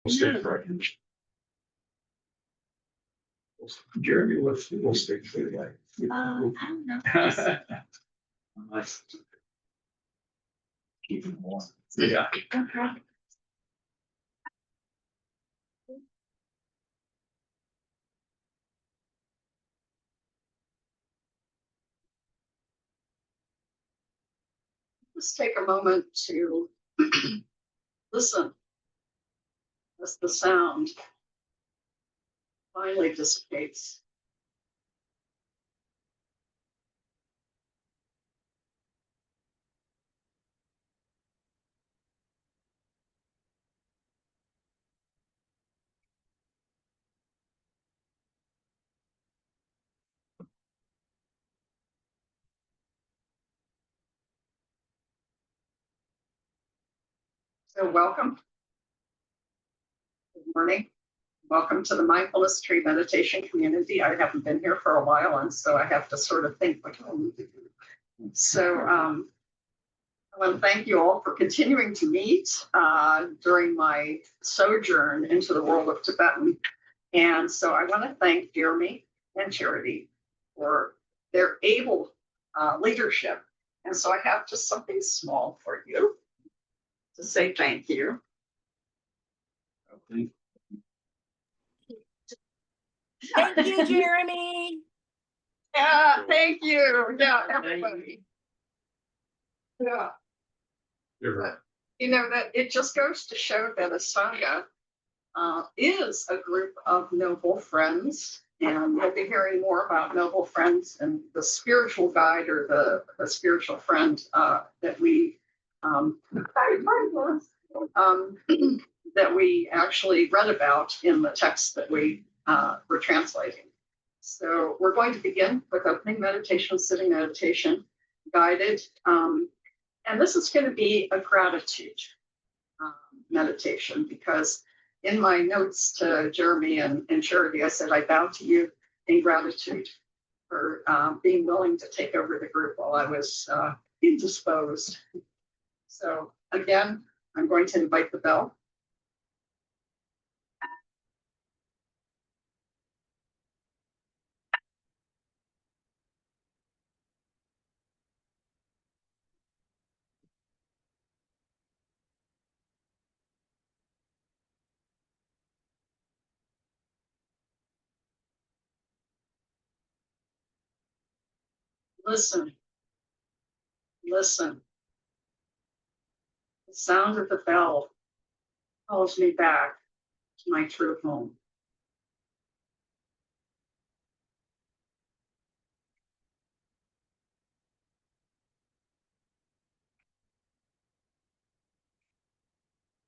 Stay frightened. Jeremy, we'll stay free. I don't know. Nice. Keep them warm. Yeah. Okay. Let's take a moment to listen as the sound finally dissipates. So welcome. Good morning. Welcome to the Mindfulness Tree Meditation Community. I haven't been here for a while, and so I have to sort of think what I need to do. So I want to thank you all for continuing to meet during my sojourn into the world of Tibetan. And so I want to thank Jeremy and Charity for their able leadership. And so I have just something small for you to say thank you. Okay. Thank you, Jeremy. Yeah, thank you. Yeah, everybody. Yeah. You're right. You know, that it just goes to show that a Sangha is a group of noble friends. And we'll be hearing more about noble friends and the spiritual guide or the spiritual friend that we that we actually read about in the text that we were translating. So we're going to begin with opening meditation, sitting meditation, guided. And this is going to be a gratitude meditation because in my notes to Jeremy and Charity, I said, I bow to you in gratitude for being willing to take over the group while I was indisposed. So again, I'm going to invite the bell. Listen. Listen. The sound of the bell calls me back to my true home.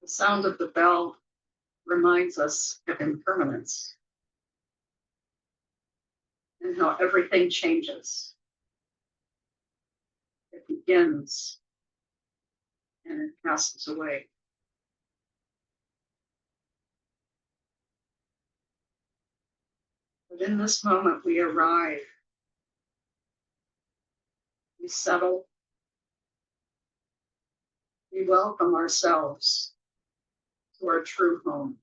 The sound of the bell reminds us of impermanence and how everything changes. It begins and it passes away. But in this moment, we arrive, we settle, we welcome ourselves to our true home.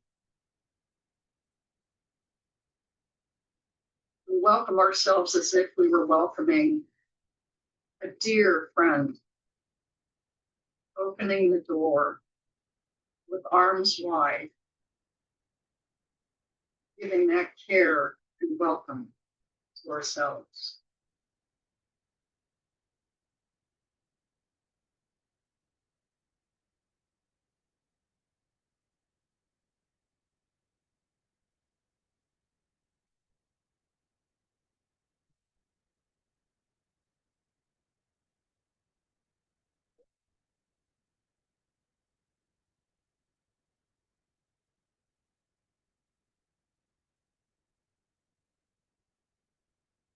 We welcome ourselves as if we were welcoming a dear friend, opening the door with arms wide, giving that care and welcome to ourselves.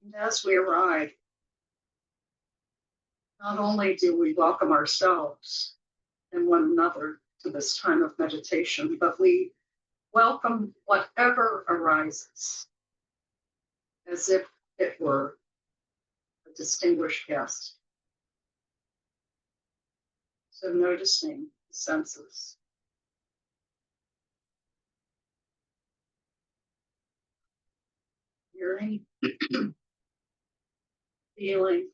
And as we arrive, not only do we welcome ourselves and one another to this time of meditation, but we welcome whatever arises as if it were a distinguished guest. So noticing the senses, hearing, feeling.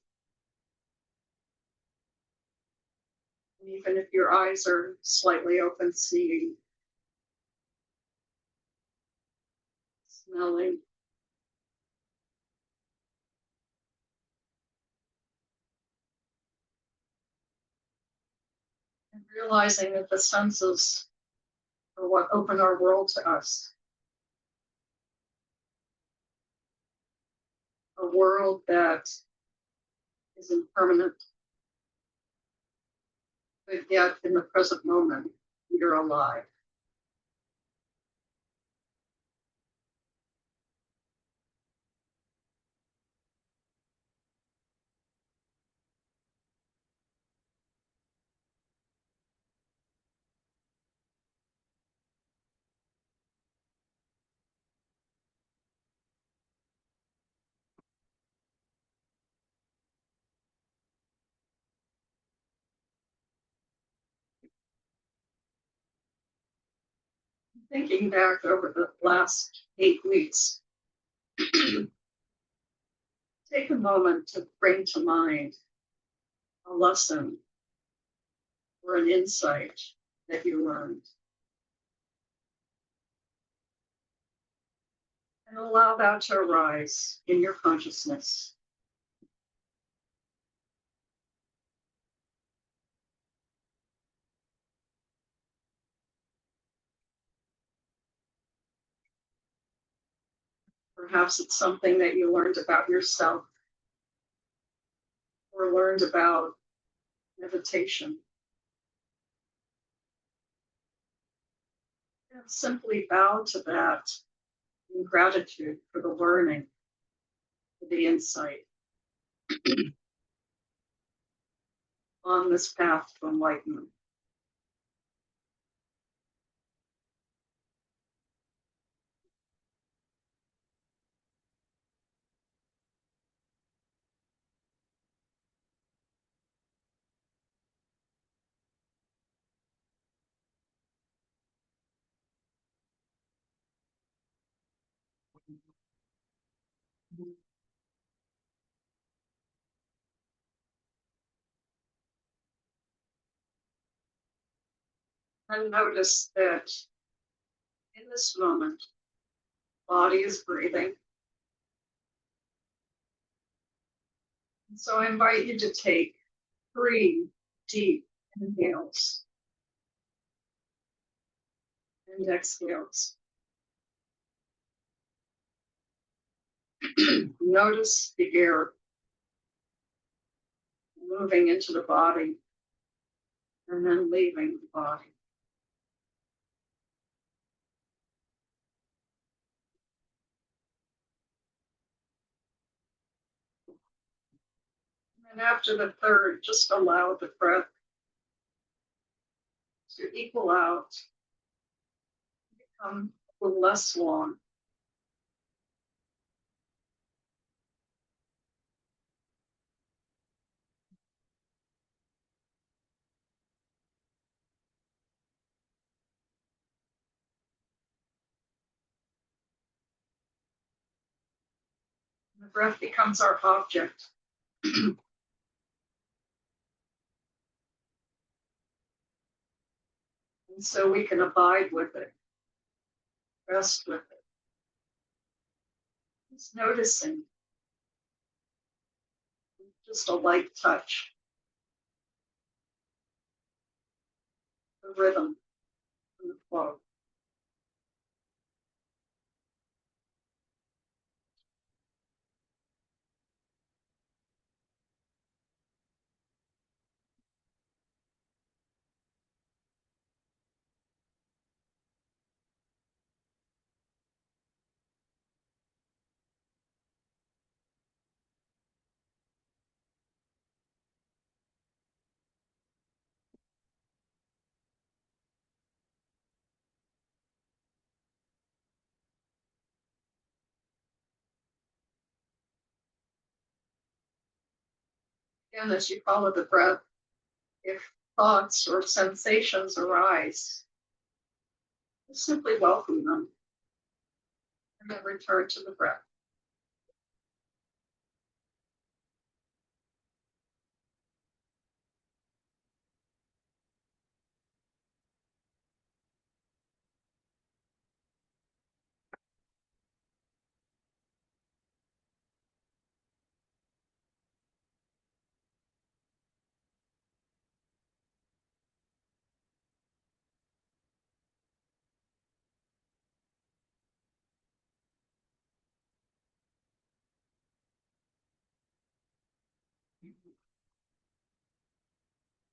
And even if your eyes are slightly open, seeing, smelling. And realizing that the senses are what open our world to us. A world that is impermanent, but yet in the present moment, you're alive. Thinking back over the last 8 weeks, take a moment to bring to mind a lesson or an insight that you learned. And allow that to arise in your consciousness. Perhaps it's something that you learned about yourself or learned about meditation. And simply bow to that in gratitude for the learning, for the insight on this path to enlightenment. And notice that in this moment, body is breathing. And so I invite you to take 3 deep inhales and exhales. Notice the air moving into the body and then leaving the body. And after the third, just allow the breath to equal out, become a little less long. The breath becomes our object. And so we can abide with it, rest with it. Just noticing, just a light touch, the rhythm and the flow. Again, as you follow the breath, if thoughts or sensations arise, just simply welcome them and then return to the breath.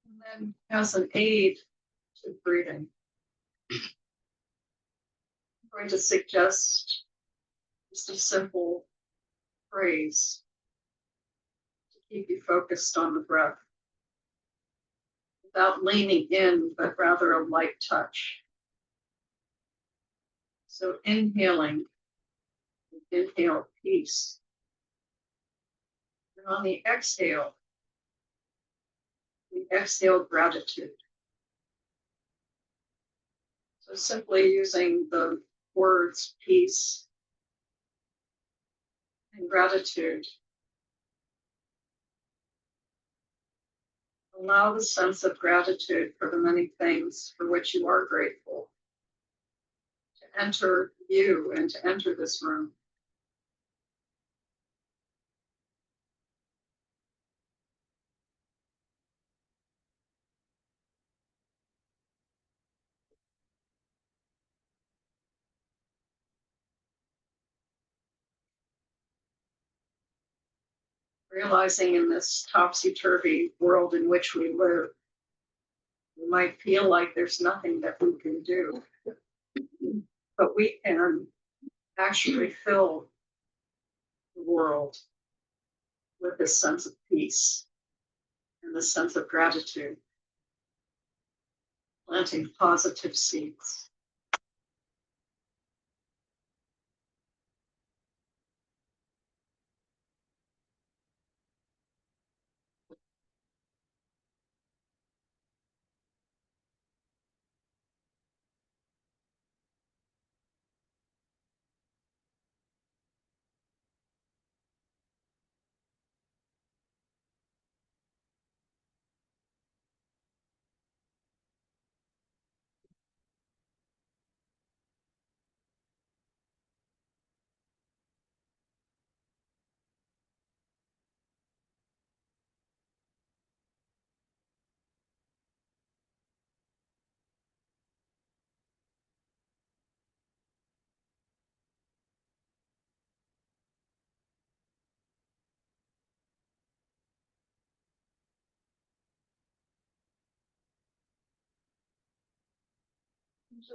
And then as an aid to breathing, I'm going to suggest just a simple phrase to keep you focused on the breath without leaning in, but rather a light touch. So inhaling, inhale peace. And on the exhale, we exhale gratitude. So simply using the words peace and gratitude. Allow the sense of gratitude for the many things for which you are grateful to enter you and to enter this room. Realizing in this topsy-turvy world in which we live, we might feel like there's nothing that we can do, but we can actually fill the world with this sense of peace and this sense of gratitude, planting positive seeds.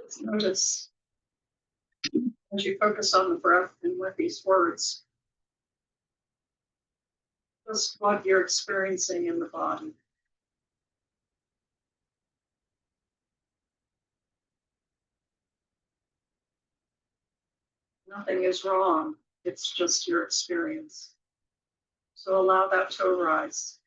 Just notice as you focus on the breath and with these words, just what you're experiencing in the body. Nothing is wrong. It's just your experience. So allow that to arise.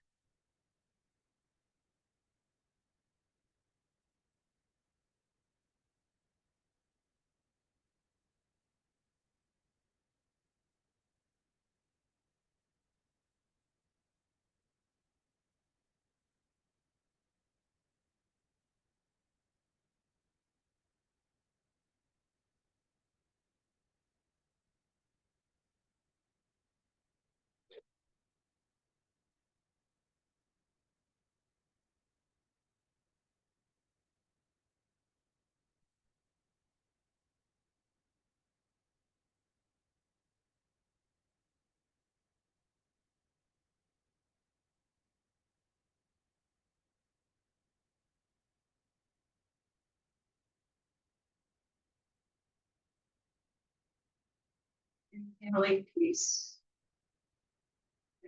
Inhaling peace,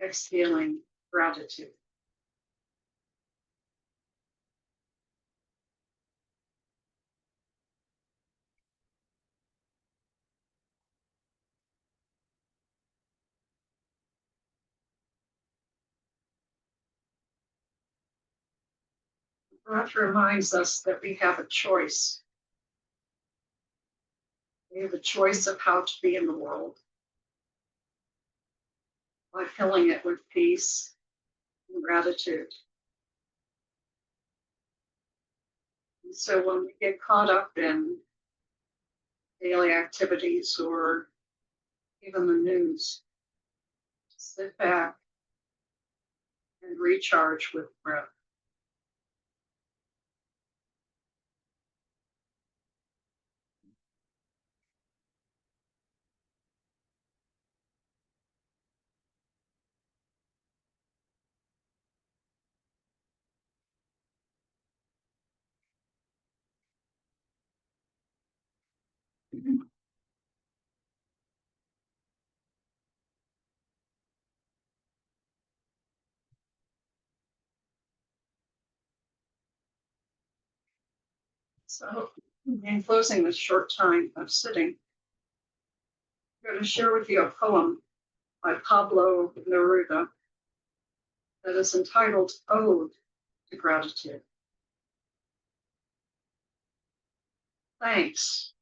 exhaling gratitude. Breath reminds us that we have a choice. We have a choice of how to be in the world by filling it with peace and gratitude. And so when we get caught up in daily activities or even the news, sit back and recharge with breath. So, in closing this short time of sitting, I'm going to share with you a poem by Pablo Neruda that is entitled Ode to Gratitude. Thanks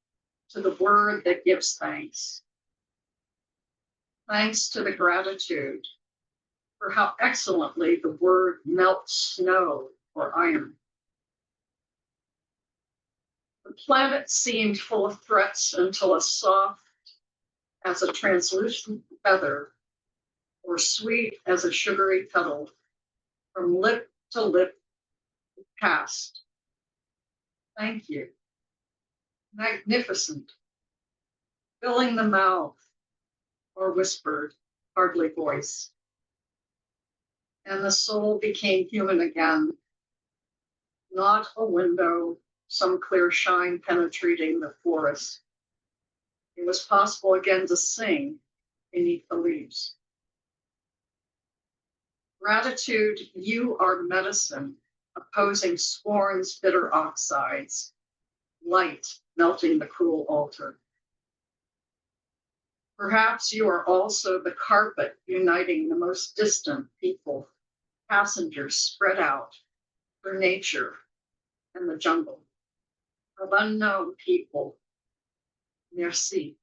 to the word that gives thanks. Thanks to the gratitude for how excellently the word melts snow or iron. The planet seemed full of threats until as soft as a translucent feather or sweet as a sugary petal from lip to lip passed. Thank you. Magnificent. Filling the mouth or whispered, hardly voice. And the soul became human again. Not a window, some clear shine penetrating the forest. It was possible again to sing beneath the leaves. Gratitude, you are medicine, opposing scorn's bitter oxides, light melting the cruel altar. Perhaps you are also the carpet uniting the most distant people, passengers spread out for nature and the jungle, of unknown people. Merci.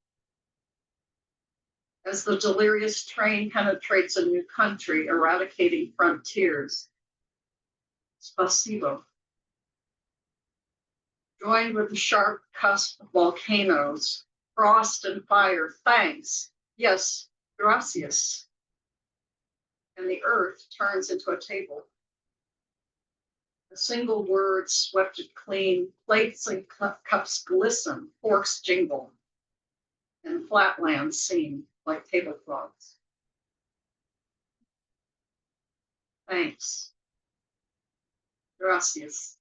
As the delirious train penetrates a new country, eradicating frontiers. Spasibo. Joined with the sharp cusp of volcanoes, frost and fire, thanks. Yes, gracias. And the earth turns into a table. A single word swept it clean, plates and cups glisten, forks jingle, and flatlands seem like tablecloths. Thanks. Gracias.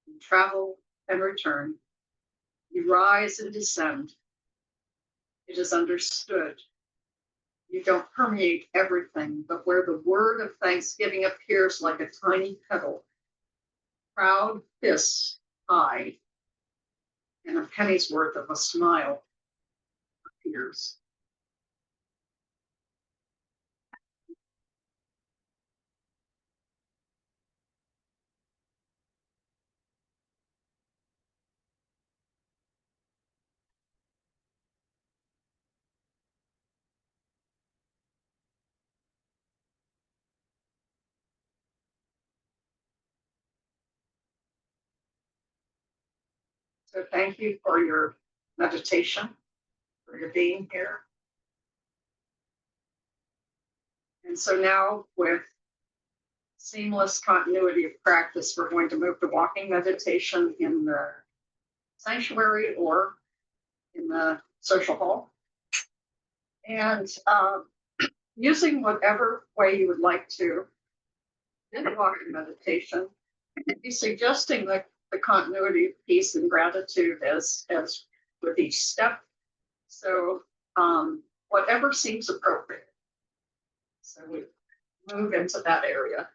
You travel and return. You rise and descend. It is understood. You don't permeate everything, but where the word of thanksgiving appears like a tiny petal, proud fists high, and a penny's worth of a smile appears. So thank you for your meditation, for your being here. And so now with seamless continuity of practice, we're going to move to walking meditation in the sanctuary or in the social hall. And using whatever way you would like to in walking meditation, be suggesting the continuity of peace and gratitude as with each step. So whatever seems appropriate. So we move into that area.